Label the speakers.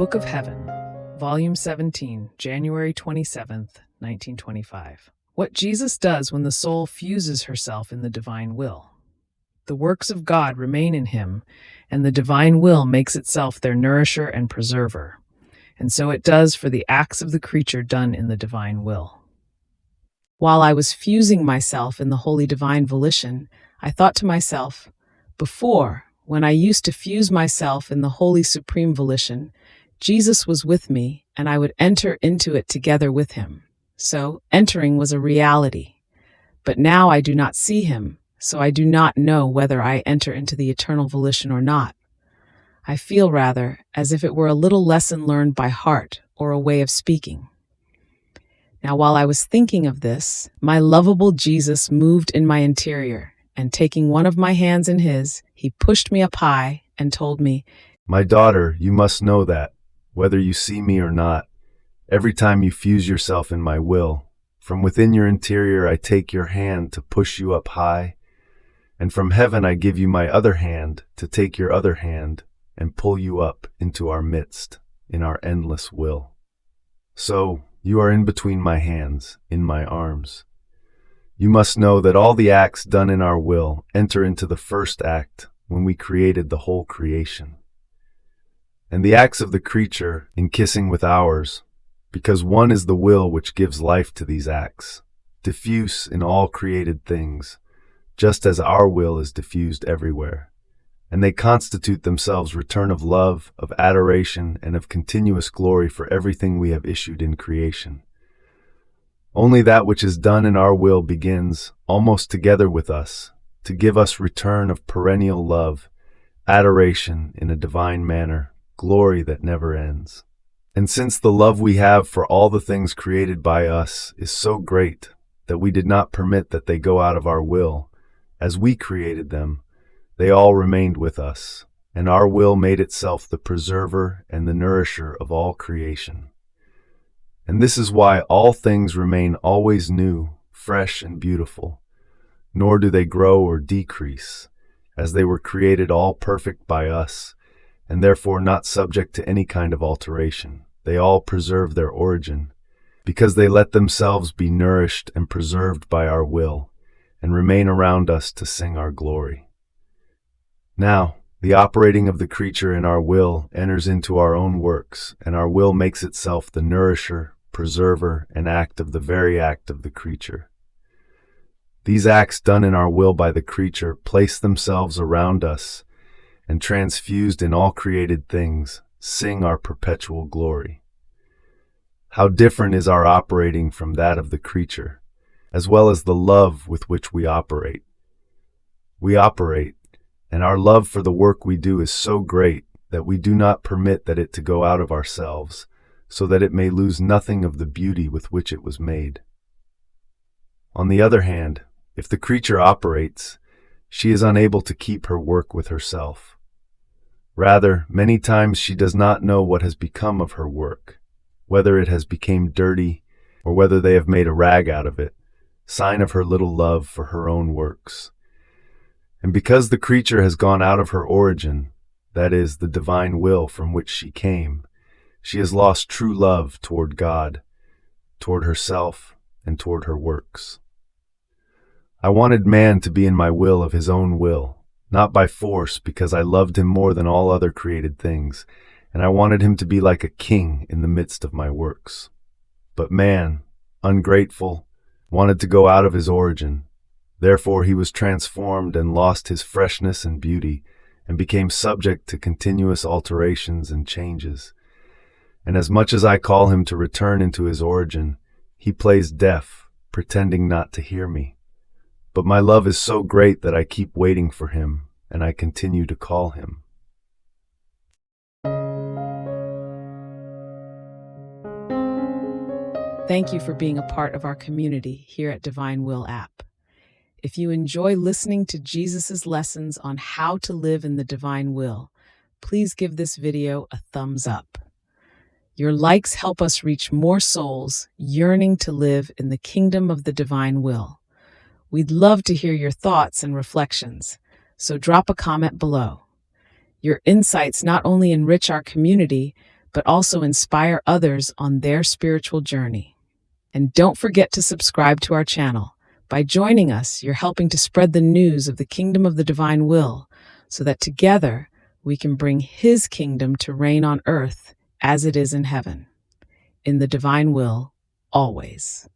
Speaker 1: Book of Heaven, Volume 17, January 27th, 1925. What Jesus does when the soul fuses herself in the divine will. The works of God remain in him, and the divine will makes itself their nourisher and preserver. And so it does for the acts of the creature done in the divine will. While I was fusing myself in the holy divine volition, I thought to myself, before, when I used to fuse myself in the holy supreme volition, Jesus was with me, and I would enter into it together with him. So, entering was a reality. But now I do not see him, so I do not know whether I enter into the eternal volition or not. I feel rather as if it were a little lesson learned by heart or a way of speaking. Now, while I was thinking of this, my lovable Jesus moved in my interior, and taking one of my hands in his, he pushed me up high and told me,
Speaker 2: "My daughter, you must know that, whether you see me or not, every time you fuse yourself in my will, from within your interior I take your hand to push you up high, and from heaven I give you my other hand to take your other hand and pull you up into our midst, in our endless will. So, you are in between my hands, in my arms. You must know that all the acts done in our will enter into the first act when we created the whole creation. And the acts of the creature in kissing with ours, because one is the will which gives life to these acts, diffuse in all created things, just as our will is diffused everywhere. And they constitute themselves return of love, of adoration, and of continuous glory for everything we have issued in creation. Only that which is done in our will begins, almost together with us, to give us return of perennial love, adoration in a divine manner, glory that never ends. And since the love we have for all the things created by us is so great that we did not permit that they go out of our will, as we created them, they all remained with us, and our will made itself the preserver and the nourisher of all creation. And this is why all things remain always new, fresh, and beautiful, nor do they grow or decrease, as they were created all perfect by us, and therefore not subject to any kind of alteration. They all preserve their origin, because they let themselves be nourished and preserved by our will, and remain around us to sing our glory. Now, the operating of the creature in our will enters into our own works, and our will makes itself the nourisher, preserver, and act of the very act of the creature. These acts done in our will by the creature place themselves around us, and transfused in all created things, sing our perpetual glory. How different is our operating from that of the creature, as well as the love with which we operate. We operate, and our love for the work we do is so great that we do not permit that it to go out of ourselves, so that it may lose nothing of the beauty with which it was made. On the other hand, if the creature operates, she is unable to keep her work with herself. Rather, many times she does not know what has become of her work, whether it has become dirty, or whether they have made a rag out of it, sign of her little love for her own works. And because the creature has gone out of her origin, that is, the divine will from which she came, she has lost true love toward God, toward herself, and toward her works. I wanted man to be in my will of his own will, not by force, because I loved him more than all other created things, and I wanted him to be like a king in the midst of my works. But man, ungrateful, wanted to go out of his origin. Therefore he was transformed and lost his freshness and beauty, and became subject to continuous alterations and changes. And as much as I call him to return into his origin, he plays deaf, pretending not to hear me. But my love is so great that I keep waiting for him, and I continue to call him.
Speaker 1: Thank you for being a part of our community here at Divine Will app. If you enjoy listening to Jesus's lessons on how to live in the divine will, please give this video a thumbs up. Your likes help us reach more souls yearning to live in the kingdom of the divine will. We'd love to hear your thoughts and reflections, so drop a comment below. Your insights not only enrich our community, but also inspire others on their spiritual journey. And don't forget to subscribe to our channel. By joining us, you're helping to spread the news of the kingdom of the divine will, so that together we can bring His kingdom to reign on earth as it is in heaven. In the divine will, always.